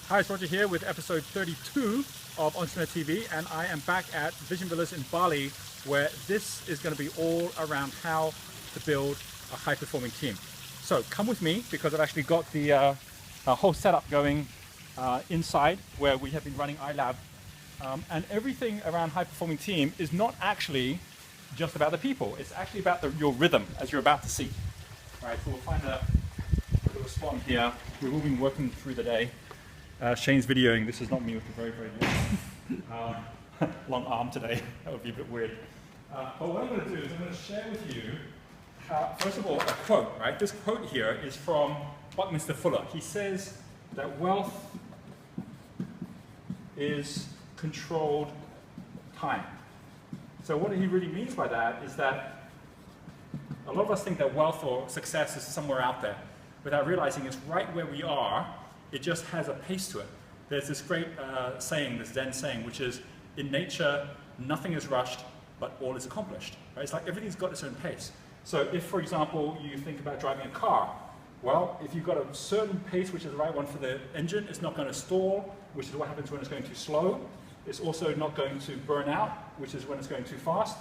Hi, it's Roger here with episode 32 of Entrepreneur TV, and I am back at Vision Villas in Bali, where this is going to be all around how to build a high-performing team. So come with me, because I've actually got the whole setup going inside where we have been running iLab, and everything around high-performing team is not actually just about the people. It's actually about your rhythm, as you're about to see. All right, so we'll find a little spot here. We've all been working through the day. Shane's videoing. This is not me with a very, very long arm today. That would be a bit weird. But what I'm going to do is I'm going to share with you, first of all, a quote, right? This quote here is from Buckminster Fuller. He says that wealth is controlled time. So what he really means by that is that a lot of us think that wealth or success is somewhere out there without realizing it's right where we are. It just has a pace to it. There's this great saying, this Zen saying, which is, in nature, nothing is rushed, but all is accomplished. Right? It's like everything's got its own pace. So if, for example, you think about driving a car, well, if you've got a certain pace, which is the right one for the engine, it's not going to stall, which is what happens when it's going too slow. It's also not going to burn out, which is when it's going too fast.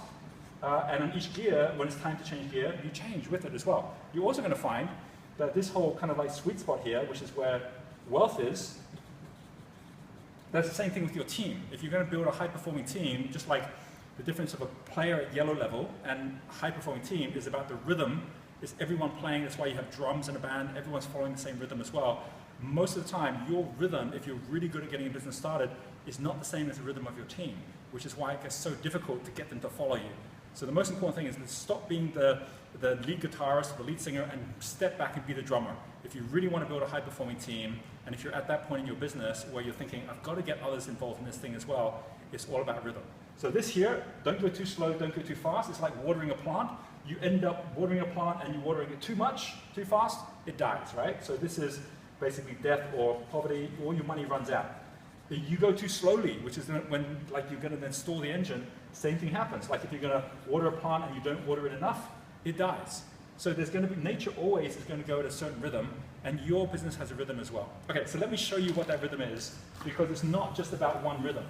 And on each gear, when it's time to change gear, you change with it as well. You're also going to find that this whole kind of like sweet spot here, which is where wealth is, that's the same thing with your team. If you're going to build a high-performing team, just like the difference of a player at yellow level and a high-performing team is about the rhythm, is everyone playing, that's why you have drums in a band, everyone's following the same rhythm as well. Most of the time, your rhythm, if you're really good at getting a business started, is not the same as the rhythm of your team, which is why it gets so difficult to get them to follow you. So the most important thing is to stop being the lead guitarist or the lead singer and step back and be the drummer. If you really want to build a high-performing team, and if you're at that point in your business where you're thinking, I've got to get others involved in this thing as well, it's all about rhythm. So this here, don't go too slow, don't go too fast. It's like watering a plant. You end up watering a plant and you're watering it too much, too fast, it dies, right? So this is basically death or poverty, all your money runs out. You go too slowly, which is when like you're going to then stall the engine, same thing happens. Like if you're going to water a plant and you don't water it enough, it dies. So there's going to be, nature always is going to go at a certain rhythm, and your business has a rhythm as well. Okay, so let me show you what that rhythm is, because it's not just about one rhythm.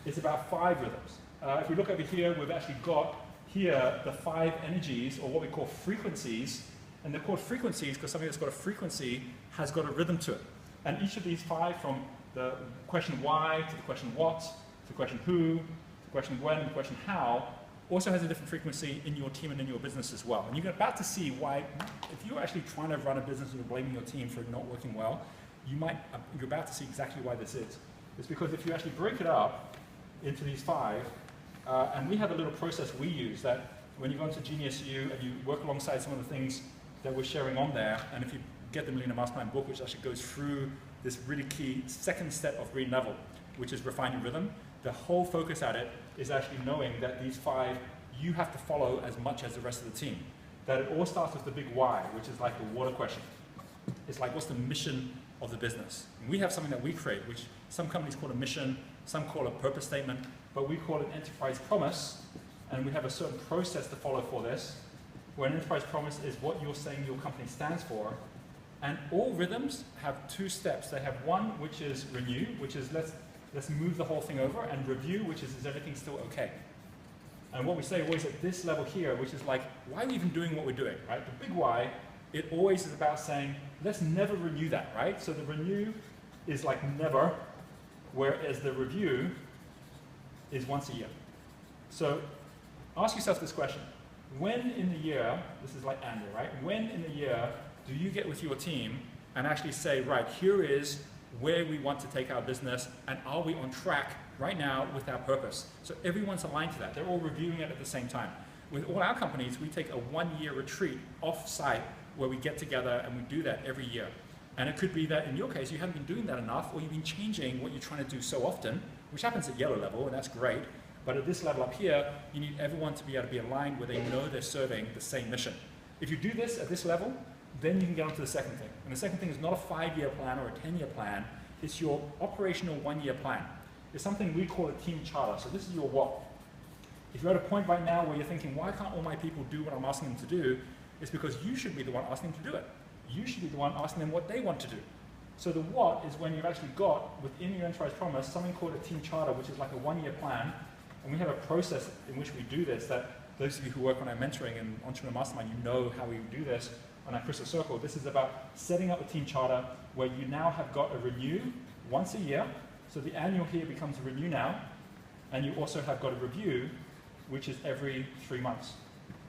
It's about 5 rhythms. If we look over here, we've actually got here the 5 energies, or what we call frequencies, and they're called frequencies because something that's got a frequency has got a rhythm to it. And each of these 5, from the question why, to the question what, to the question who, to the question when, and the question how, also has a different frequency in your team and in your business as well. And you're about to see why, if you're actually trying to run a business and you're blaming your team for it not working well, you're about to see exactly why this is. It's because if you actually break it up into these 5, and we have a little process we use that when you go into Genius U and you work alongside some of the things that we're sharing on there, and if you get the Millionaire Master Plan book, which actually goes through this really key second step of green level, which is refining rhythm, the whole focus at it is actually knowing that these 5 you have to follow as much as the rest of the team. That it all starts with the big why, which is like the water question. It's like, what's the mission of the business? And we have something that we create, which some companies call a mission, some call a purpose statement, but we call it an enterprise promise, and we have a certain process to follow for this, where an enterprise promise is what you're saying your company stands for. And all rhythms have 2 steps. They have one, which is renew, which is let's move the whole thing over, and review, which is everything still okay? And what we say always at this level here, which is like, why are we even doing what we're doing, right? The big why, it always is about saying, let's never renew that, right? So the renew is like never, whereas the review is once a year. So ask yourself this question. When in the year, this is like Andrew, right? When in the year do you get with your team and actually say, right, here is where we want to take our business, and are we on track right now with our purpose? So everyone's aligned to that. They're all reviewing it at the same time. With all our companies, we take a 1-year retreat off-site where we get together and we do that every year. And it could be that in your case, you haven't been doing that enough, or you've been changing what you're trying to do so often, which happens at yellow level, and that's great. But at this level up here, you need everyone to be able to be aligned where they know they're serving the same mission. If you do this at this level, then you can get on to the second thing. And the second thing is not a 5-year plan or a 10-year plan. It's your operational 1-year plan. It's something we call a team charter. So this is your what. If you're at a point right now where you're thinking, why can't all my people do what I'm asking them to do? It's because you should be the one asking them to do it. You should be the one asking them what they want to do. So the what is when you've actually got, within your enterprise promise, something called a team charter, which is like a 1-year plan. And we have a process in which we do this that those of you who work on our mentoring and Entrepreneur Mastermind, you know how we do this on our Crystal Circle. This is about setting up a team charter where you now have got a renew once a year. So the annual here becomes a renew now. And you also have got a review, which is every 3 months.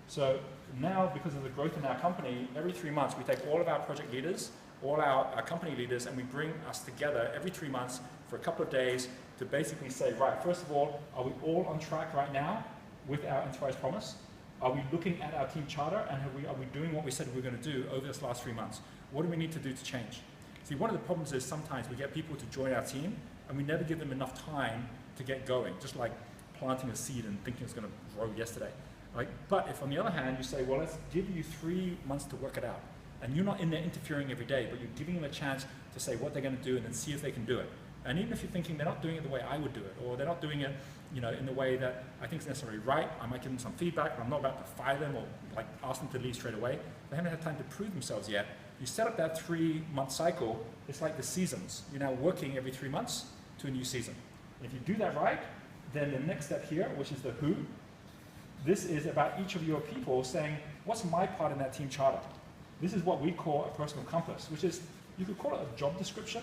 So now, because of the growth in our company, every 3 months we take all of our project leaders, all our company leaders, and we bring us together every 3 months for a couple of days to basically say, right, first of all, are we all on track right now with our enterprise promise? Are we looking at our team charter, and are we doing what we said we were going to do over this last 3 months? What do we need to do to change? See, one of the problems is sometimes we get people to join our team, and we never give them enough time to get going, just like planting a seed and thinking it's going to grow yesterday. Right? But if on the other hand you say, well, let's give you 3 months to work it out, and you're not in there interfering every day, but you're giving them a chance to say what they're going to do and then see if they can do it. And even if you're thinking they're not doing it the way I would do it, or they're not doing it, in the way that I think is necessarily right, I might give them some feedback, but I'm not about to fire them or like ask them to leave straight away. They haven't had time to prove themselves yet. You set up that 3-month cycle. It's like the seasons. You're now working every 3 months to a new season. If you do that right, then the next step here, which is the who, this is about each of your people saying, what's my part in that team charter? This is what we call a personal compass, which is, you could call it a job description,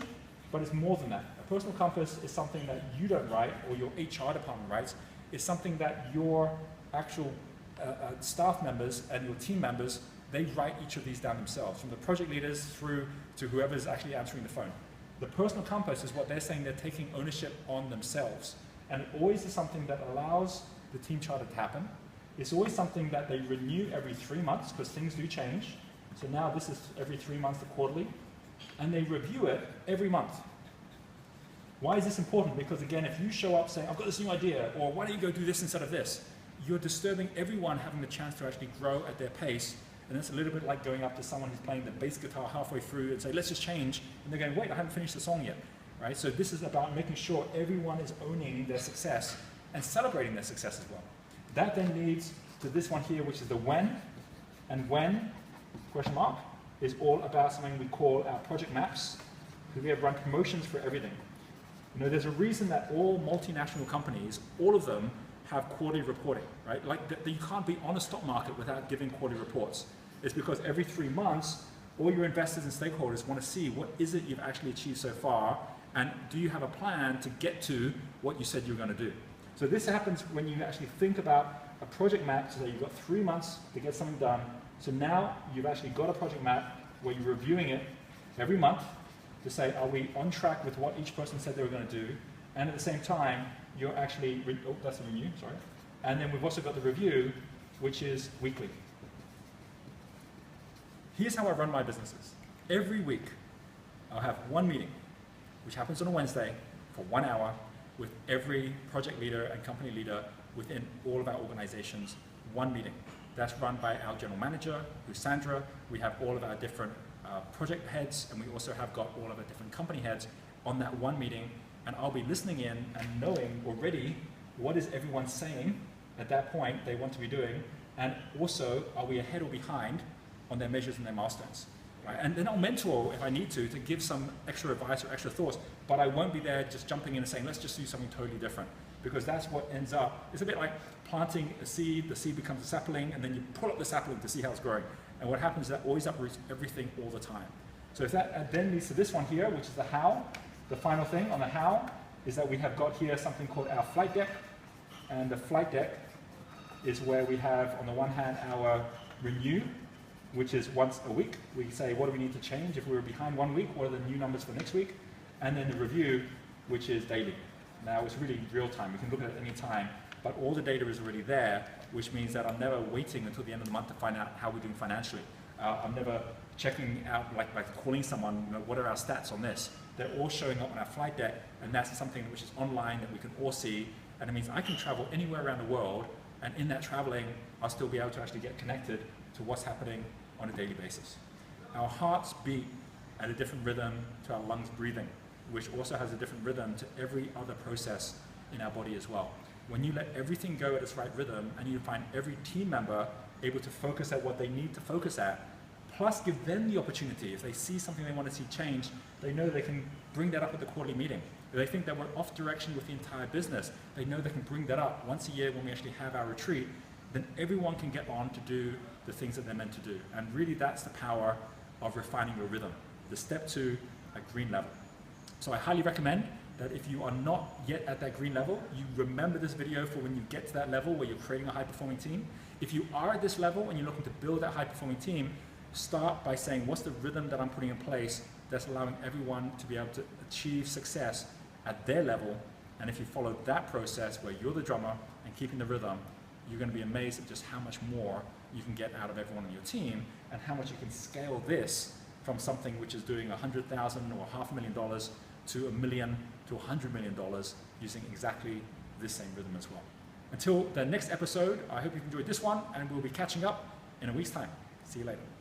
but it's more than that. A personal compass is something that you don't write, or your HR department writes. It's something that your actual staff members and your team members, they write each of these down themselves, from the project leaders through to whoever's actually answering the phone. The personal compass is what they're saying they're taking ownership on themselves. And it always is something that allows the team charter to happen. It's always something that they renew every 3 months, because things do change. So now this is every 3 months to quarterly. And they review it every month. Why is this important? Because again, if you show up saying, I've got this new idea, or why don't you go do this instead of this, you're disturbing everyone having the chance to actually grow at their pace. And it's a little bit like going up to someone who's playing the bass guitar halfway through and say, let's just change. And they're going, wait, I haven't finished the song yet. Right? So this is about making sure everyone is owning their success and celebrating their success as well. That then leads to this one here, which is the when. And when, question mark, is all about something we call our project maps, because we have run promotions for everything. There's a reason that all multinational companies, all of them, have quarterly reporting, right? Like you can't be on a stock market without giving quarterly reports. It's because every 3 months, all your investors and stakeholders want to see what is it you've actually achieved so far, and do you have a plan to get to what you said you were going to do? So this happens when you actually think about a project map, so that you've got 3 months to get something done. So now you've actually got a project map where you're reviewing it every month to say, are we on track with what each person said they were going to do? And at the same time, you're actually, oh, that's a renew, sorry. And then we've also got the review, which is weekly. Here's how I run my businesses. Every week, I'll have one meeting, which happens on a Wednesday for 1 hour with every project leader and company leader within all of our organizations. One meeting. That's run by our general manager, who's Sandra. We have all of our different project heads, and we also have got all of our different company heads on that one meeting. And I'll be listening in and knowing already what is everyone saying at that point they want to be doing, and also are we ahead or behind on their measures and their milestones. Right? And then I'll mentor if I need to give some extra advice or extra thoughts, but I won't be there just jumping in and saying, let's just do something totally different. Because that's what ends up, it's a bit like planting a seed, the seed becomes a sapling, and then you pull up the sapling to see how it's growing. And what happens is that always uproots everything all the time. So if that then leads to this one here, which is the how. The final thing on the how is that we have got here something called our flight deck. And the flight deck is where we have, on the one hand, our renew, which is once a week. We say, what do we need to change? If we were behind 1 week, what are the new numbers for next week? And then the review, which is daily. Now, it's really real time. We can look at it any time, but all the data is already there, which means that I'm never waiting until the end of the month to find out how we're doing financially. I'm never checking out, like calling someone, what are our stats on this? They're all showing up on our flight deck, and that's something which is online that we can all see, and it means I can travel anywhere around the world, and in that traveling, I'll still be able to actually get connected to what's happening on a daily basis. Our hearts beat at a different rhythm to our lungs breathing, which also has a different rhythm to every other process in our body as well. When you let everything go at its right rhythm, and you find every team member able to focus at what they need to focus at, Plus, give them the opportunity. If they see something they want to see change, they know they can bring that up at the quarterly meeting. If they think that we're off direction with the entire business, they know they can bring that up once a year when we actually have our retreat. Then everyone can get on to do the things that they're meant to do. And really, that's the power of refining your rhythm. The step 2, a green level. So I highly recommend that if you are not yet at that green level, you remember this video for when you get to that level where you're creating a high-performing team. If you are at this level and you're looking to build that high-performing team, start by saying, what's the rhythm that I'm putting in place that's allowing everyone to be able to achieve success at their level? And if you follow that process where you're the drummer and keeping the rhythm, you're going to be amazed at just how much more you can get out of everyone on your team and how much you can scale this from something which is doing $100,000 or $500,000 to $1 million to $100 million using exactly this same rhythm as well. Until the next episode, I hope you've enjoyed this one, and we'll be catching up in a week's time. See you later.